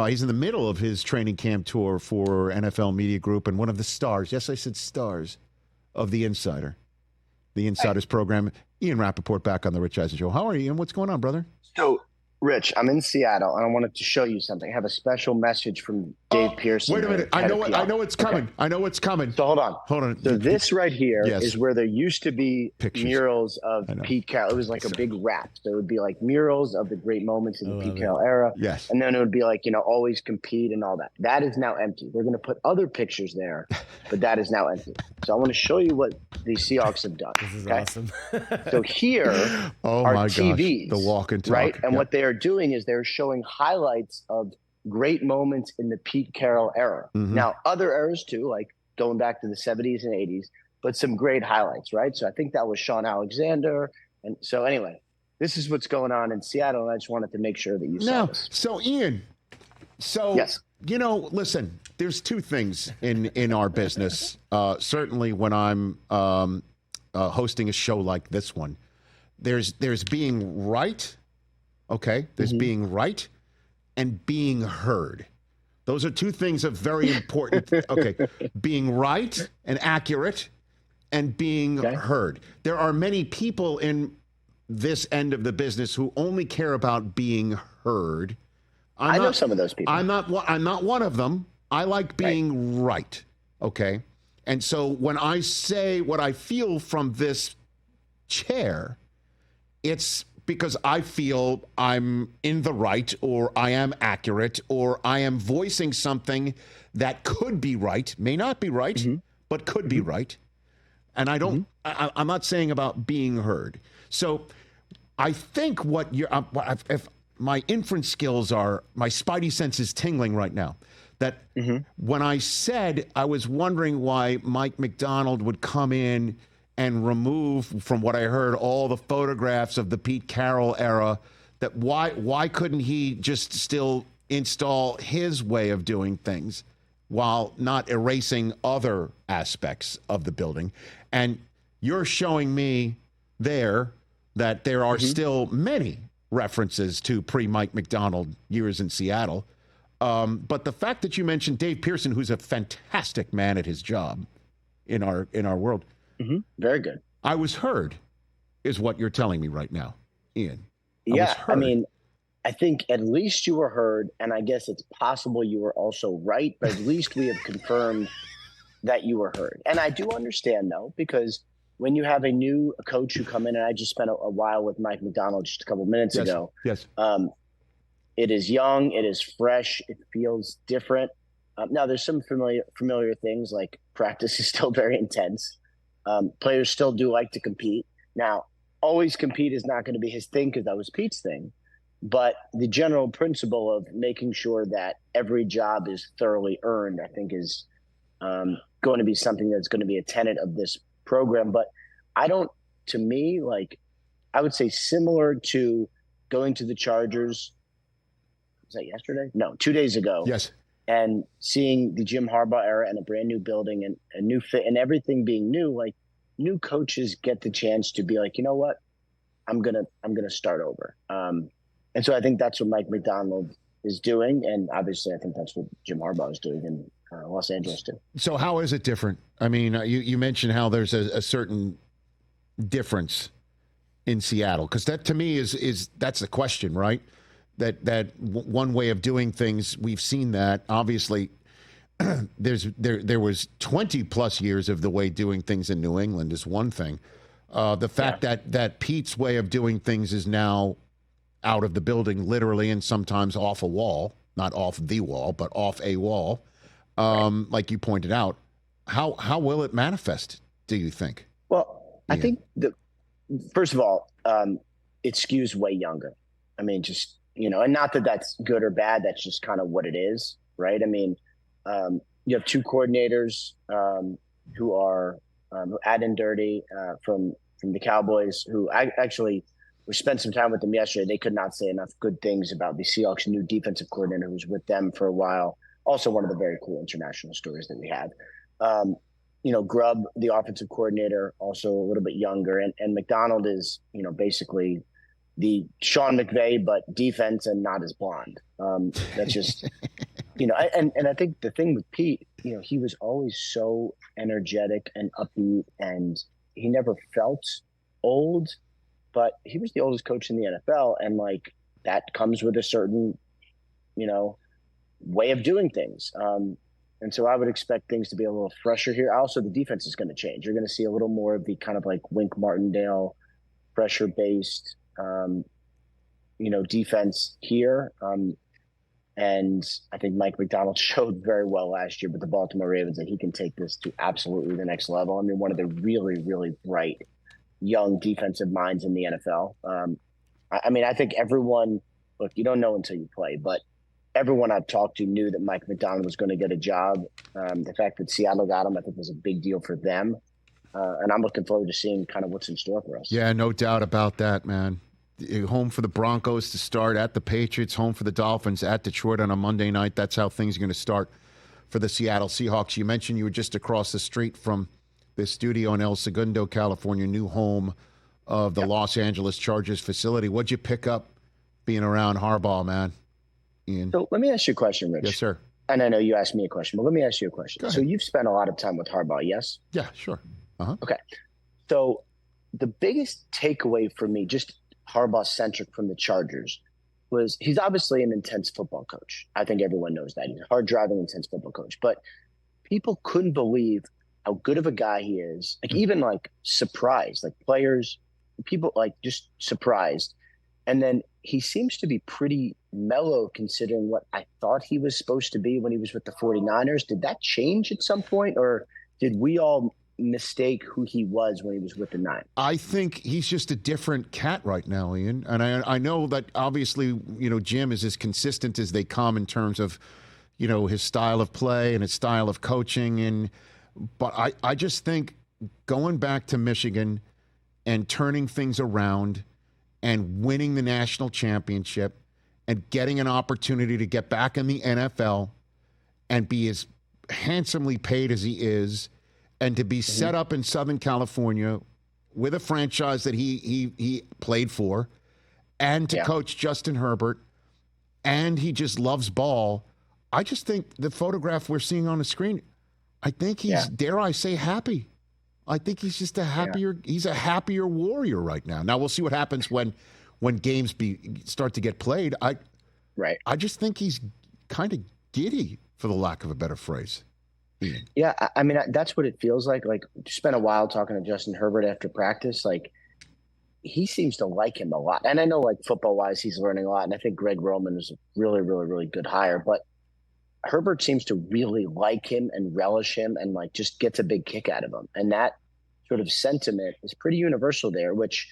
He's in the middle of his training camp tour for NFL Media Group and one of the stars. Yes, I said stars of The Insider. The Insider's program. Ian Rapoport back on the Rich Eisen Show. How are you, Ian? What's going on, brother? So, Rich, I'm in Seattle, and I wanted to show you something. I have a special message from Dave Pearson. Wait a minute. I know it's coming. Okay. I know it's coming. So hold on. So this right here is where there used to be pictures. Murals of Pete Carroll. It was like a big wrap. So it would be like murals of the great moments in the Pete Carroll era. Yes. And then it would be like, always compete and all that. That is now empty. They're going to put other pictures there, but that is now empty. So I want to show you what the Seahawks have done. This is awesome. So here are TVs. The walk and talk. Right? And what they are doing is they're showing highlights of great moments in the Pete Carroll era. Mm-hmm. Now, other eras too, like going back to the 70s and 80s, but some great highlights, right? So I think that was Sean Alexander. And so anyway, this is what's going on in Seattle, and I just wanted to make sure that you saw this. So Ian, yes. Listen, there's two things in our business. Certainly when I'm hosting a show like this one, there's being right. Okay, there's being right and being heard. Those are two things that are very important. Okay, being right and accurate and being heard. There are many people in this end of the business who only care about being heard. I know some of those people. I'm not one of them. I like being right. Okay, and so when I say what I feel from this chair, it's because I feel I'm in the right, or I am accurate, or I am voicing something that could be right, may not be right, but could be right. And I don't, I'm not saying about being heard. So I think what you're, if my inference skills are, my spidey sense is tingling right now, that when I said I was wondering why Mike Macdonald would come in and remove, from what I heard, all the photographs of the Pete Carroll era, that why couldn't he just still install his way of doing things while not erasing other aspects of the building? And you're showing me there that there are still many references to pre-Mike Macdonald years in Seattle. But the fact that you mentioned Dave Pearson, who's a fantastic man at his job in our world, very good. I was heard, is what you're telling me right now, Ian. I mean, I think at least you were heard, and I guess it's possible you were also right, but at least we have confirmed that you were heard. And I do understand, though, because when you have a new coach who come in, and I just spent a while with Mike Macdonald just a couple minutes ago. Yes. It is young, it is fresh, it feels different. Now, there's some familiar things, like practice is still very intense. Players still do like to compete. Now, always compete is not going to be his thing, because that was Pete's thing. But the general principle of making sure that every job is thoroughly earned, I think, is going to be something that's going to be a tenet of this program. But to me, I would say similar to going to the Chargers. Was that yesterday? No, 2 days ago. Yes. And seeing the Jim Harbaugh era and a brand new building and a new fit and everything being new, like, new coaches get the chance to be like, you know what, I'm gonna start over. And so I think that's what Mike Macdonald is doing, and obviously I think that's what Jim Harbaugh is doing in Los Angeles too. So how is it different? I mean, you mentioned how there's a certain difference in Seattle, because that to me is that's the question, right? That one way of doing things, we've seen that. Obviously, there was 20 plus years of the way doing things in New England is one thing. The fact that Pete's way of doing things is now out of the building, literally, and sometimes off a wall, not off the wall, but off a wall, like you pointed out. How will it manifest, do you think? Well, I think first of all, it skews way younger. I mean, just, and not that that's good or bad. That's just kind of what it is, right? I mean, you have two coordinators who are Ad and Dirty from the Cowboys, who I actually spent some time with them yesterday. They could not say enough good things about the Seahawks' new defensive coordinator, who was with them for a while. Also, one of the very cool international stories that we had. Grubb, the offensive coordinator, also a little bit younger, and Macdonald is, basically the Sean McVay, but defense and not as blonde. That's just, and I think the thing with Pete, he was always so energetic and upbeat, and he never felt old, but he was the oldest coach in the NFL. And like, that comes with a certain, way of doing things. And so I would expect things to be a little fresher here. Also, the defense is going to change. You're going to see a little more of the kind of like Wink Martindale pressure-based, defense here. And I think Mike Macdonald showed very well last year with the Baltimore Ravens that he can take this to absolutely the next level. I mean, one of the really, really bright young defensive minds in the NFL. I think everyone, look, you don't know until you play, but everyone I've talked to knew that Mike Macdonald was going to get a job. The fact that Seattle got him, I think, was a big deal for them. And I'm looking forward to seeing kind of what's in store for us. Yeah, no doubt about that, man. Home for the Broncos to start, at the Patriots, home for the Dolphins, at Detroit on a Monday night. That's how things are going to start for the Seattle Seahawks. You mentioned you were just across the street from this studio in El Segundo, California, new home of the Los Angeles Chargers facility. What'd you pick up being around Harbaugh, man? Ian? So let me ask you a question, Rich. Yes, sir. And I know you asked me a question, but let me ask you a question. So you've spent a lot of time with Harbaugh, yes? Yeah, sure. Uh-huh. Okay. So the biggest takeaway for me, just Harbaugh-centric from the Chargers, was he's obviously an intense football coach. I think everyone knows that. He's a hard-driving, intense football coach. But people couldn't believe how good of a guy he is. Like, even, like, surprised. Like, players, people, like, just surprised. And then he seems to be pretty mellow considering what I thought he was supposed to be when he was with the 49ers. Did that change at some point, or did we all mistake who he was when he was with the Niners? I think he's just a different cat right now, Ian. And I know that obviously, Jim is as consistent as they come in terms of, his style of play and his style of coaching. But I just think going back to Michigan and turning things around and winning the national championship and getting an opportunity to get back in the NFL and be as handsomely paid as he is, and to be set up in Southern California with a franchise that he played for, and to coach Justin Herbert, and he just loves ball. I just think the photograph we're seeing on the screen, I think he's, dare I say, happy. I think he's just he's a happier warrior right now. Now we'll see what happens when games start to get played. I just think he's kind of giddy, for the lack of a better phrase. Ian. Yeah, I mean, that's what it feels like. Like, spent a while talking to Justin Herbert after practice. Like, he seems to like him a lot. And I know, like, football-wise, he's learning a lot. And I think Greg Roman is a really, really, really good hire. But Herbert seems to really like him and relish him and, like, just gets a big kick out of him. And that sort of sentiment is pretty universal there, which,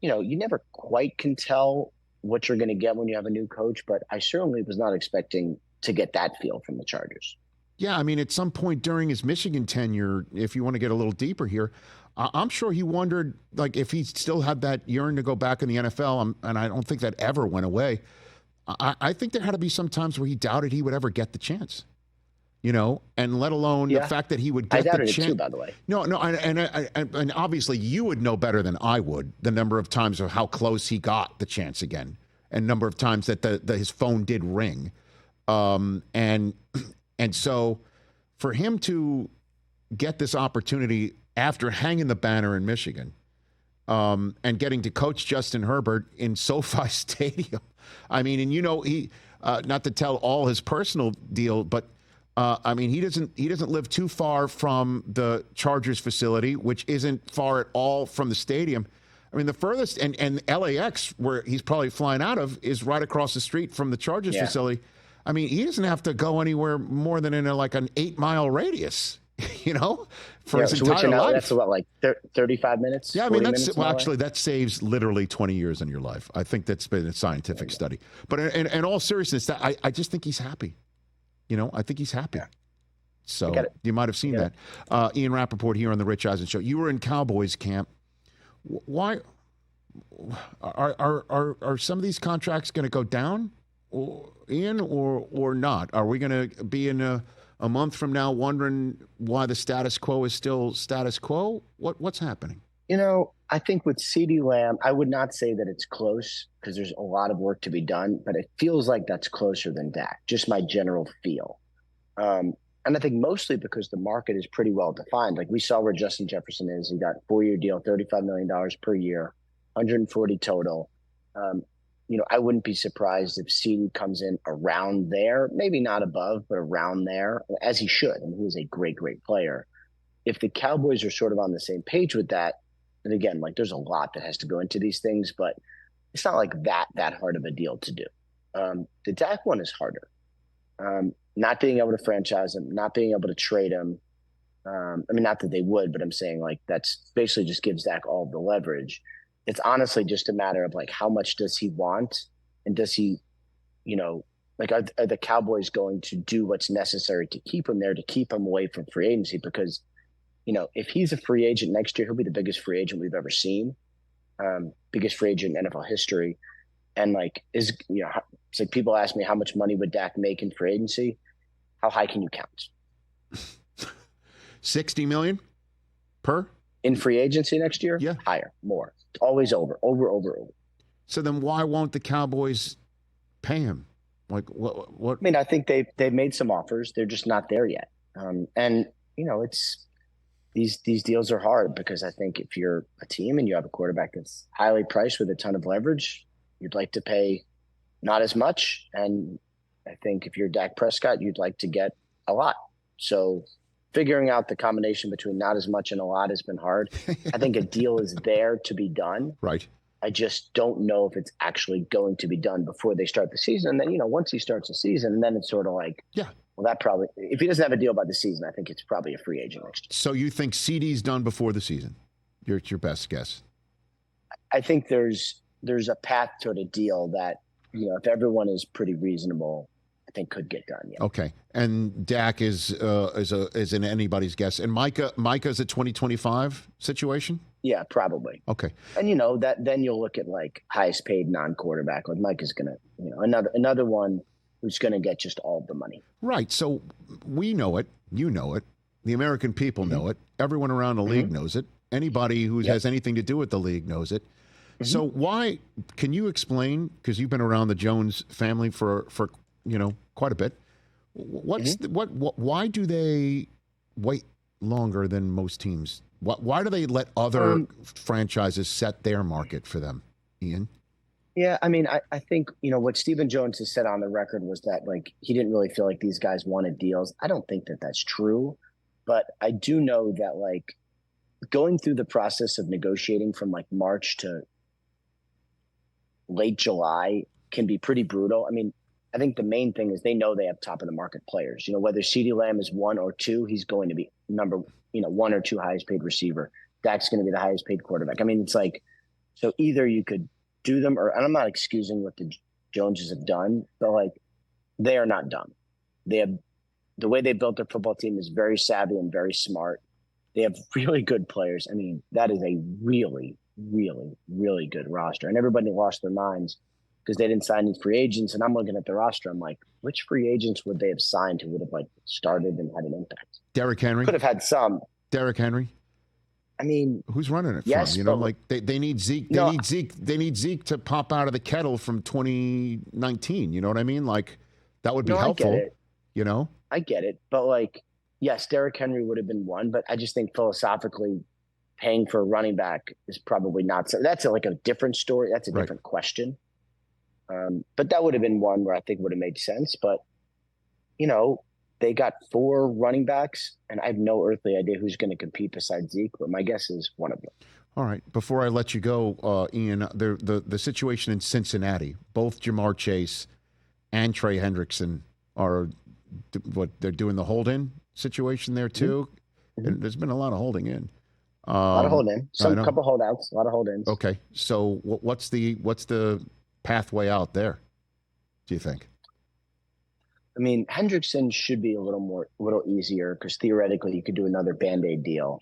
you never quite can tell what you're going to get when you have a new coach. But I certainly was not expecting to get that feel from the Chargers. Yeah, I mean, at some point during his Michigan tenure, if you want to get a little deeper here, I'm sure he wondered, like, if he still had that yearning to go back in the NFL, and I don't think that ever went away. I think there had to be some times where he doubted he would ever get the chance, and let alone the fact that he would get the chance. I doubted it too, by the way. No, and obviously you would know better than I would the number of times of how close he got the chance again, and number of times that his phone did ring, And so for him to get this opportunity after hanging the banner in Michigan and getting to coach Justin Herbert in SoFi Stadium, I mean, and he not to tell all his personal deal, but I mean, he doesn't live too far from the Chargers facility, which isn't far at all from the stadium. I mean, the furthest, and LAX, where he's probably flying out of, is right across the street from the Chargers facility. I mean, he doesn't have to go anywhere more than in an 8-mile radius, for his entire life. That's what, like 35 minutes? Yeah, I mean, actually, that saves literally 20 years in your life. I think that's been a scientific study. But in all seriousness, I just think he's happy. I think he's happy. Yeah. So you might have seen that. Ian Rapoport here on the Rich Eisen Show. You were in Cowboys camp. Why are some of these contracts going to go down? Ian, or not? Are we going to be in a month from now wondering why the status quo is still status quo? What's happening? I think with CeeDee Lamb, I would not say that it's close because there's a lot of work to be done, but it feels like that's closer than Dak, just my general feel. And I think mostly because the market is pretty well defined. Like we saw where Justin Jefferson is. He got a 4-year deal, $35 million per year, 140 total. I wouldn't be surprised if CeeDee comes in around there, maybe not above, but around there, as he should. And he is a great, great player. If the Cowboys are sort of on the same page with that, and again, like there's a lot that has to go into these things, but it's not like that hard of a deal to do. The Dak one is harder. Not being able to franchise him, not being able to trade him. Not that they would, but I'm saying like that's basically just gives Dak all the leverage. It's honestly just a matter of like how much does he want, and does he, like are the Cowboys going to do what's necessary to keep him there, to keep him away from free agency? Because if he's a free agent next year, he'll be the biggest free agent we've ever seen, biggest free agent in NFL history. And it's like people ask me how much money would Dak make in free agency? How high can you count? 60 million per in free agency next year? Yeah, higher, more. It's always over. So then why won't the Cowboys pay him? Like what? I think they've made some offers. They're just not there yet. It's these deals are hard because I think if you're a team and you have a quarterback that's highly priced with a ton of leverage, you'd like to pay not as much. And I think if you're Dak Prescott, you'd like to get a lot. So figuring out the combination between not as much and a lot has been hard. I think a deal is there to be done. Right. I just don't know if it's actually going to be done before they start the season. And then, once he starts the season, then it's sort of like, well, that probably, if he doesn't have a deal by the season, I think it's probably a free agent next year. So you think CeeDee's done before the season? It's your best guess. I think there's a path toward a deal that, if everyone is pretty reasonable, I think could get done. Yeah. Okay. And Dak is in anybody's guess. And Micah's a 2025 situation? Yeah, probably. Okay. And then you'll look at like highest paid non-quarterback. Like Micah's gonna, another one who's gonna get just all of the money. Right. So we know it. You know it. The American people know it. Everyone around the league knows it. Anybody who has anything to do with the league knows it. So why, can you explain, because you've been around the Jones family for quite a bit. Why do they wait longer than most teams? Why do they let other franchises set their market for them, Ian? Yeah, I think, what Stephen Jones has said on the record was that he didn't really feel like these guys wanted deals. I don't think that that's true, but I do know that going through the process of negotiating from March to late July can be pretty brutal. I think the main thing is they know they have top of the market players. Whether CeeDee Lamb is 1 or 2, he's going to be number 1 or 2 highest paid receiver. Dak's going to be the highest paid quarterback. It's so either you could do them, and I'm not excusing what the Joneses have done, but they are not done. They have, the way they built their football team is very savvy and very smart. They have really good players. That is a really, really, really good roster. And everybody lost their minds because they didn't sign any free agents. And I'm looking at the roster. I'm like, which free agents would they have signed who would have started and had an impact? Derrick Henry. Could have had some. Derrick Henry. Who's running it yes, from? They need Zeke. They need Zeke to pop out of the kettle from 2019. You know what I mean? That would be helpful. I get it. But yes, Derrick Henry would have been one, but I just think philosophically paying for a running back is probably not so. That's a different story. That's a different question. But that would have been one where I think would have made sense. But, they got 4 running backs, and I have no earthly idea who's going to compete besides Zeke, but my guess is one of them. All right. Before I let you go, Ian, the situation in Cincinnati, both Jamar Chase and Trey Hendrickson are they're doing the hold-in situation there too. Mm-hmm. And there's been a lot of holding in. A lot of holding in. Some couple holdouts, a lot of hold-ins. Okay. So what's the pathway out there, do you think? Hendrickson should be a little easier because theoretically you could do another Band-Aid deal.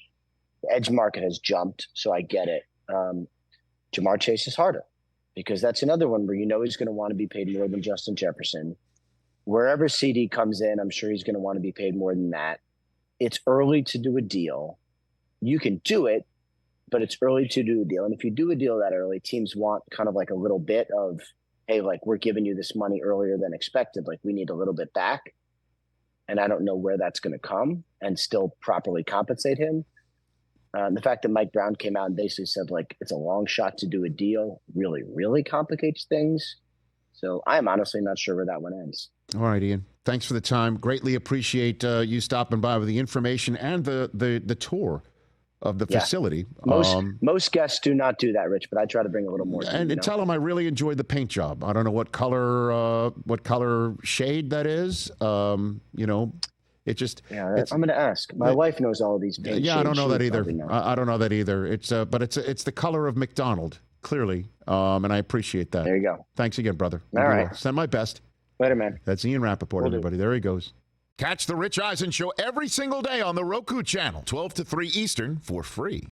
The edge market has jumped, so I get it. Jamar Chase is harder because that's another one where he's going to want to be paid more than Justin Jefferson. Wherever CeeDee comes in, I'm sure he's going to want to be paid more than that. It's early to do a deal. You can do it, but it's early to do a deal. And if you do a deal that early, teams want kind of like a little bit of, hey, like we're giving you this money earlier than expected. Like we need a little bit back. And I don't know where that's going to come and still properly compensate him. The fact that Mike Brown came out and basically said like it's a long shot to do a deal really, really complicates things. So I'm honestly not sure where that one ends. All right, Ian. Thanks for the time. Greatly appreciate you stopping by with the information and the tour of the facility. Most guests do not do that, Rich, but I try to bring a little more. And tell them I really enjoyed the paint job. I don't know what color shade that is. It just. Yeah, I'm going to ask. My wife knows all of these paint shades. I don't know that either. I don't know that either. It's the color of Macdonald, clearly, and I appreciate that. There you go. Thanks again, brother. All right. Send my best. Later, man. That's Ian Rapoport, everybody. There he goes. Catch the Rich Eisen Show every single day on the Roku channel, 12 to 3 Eastern, for free.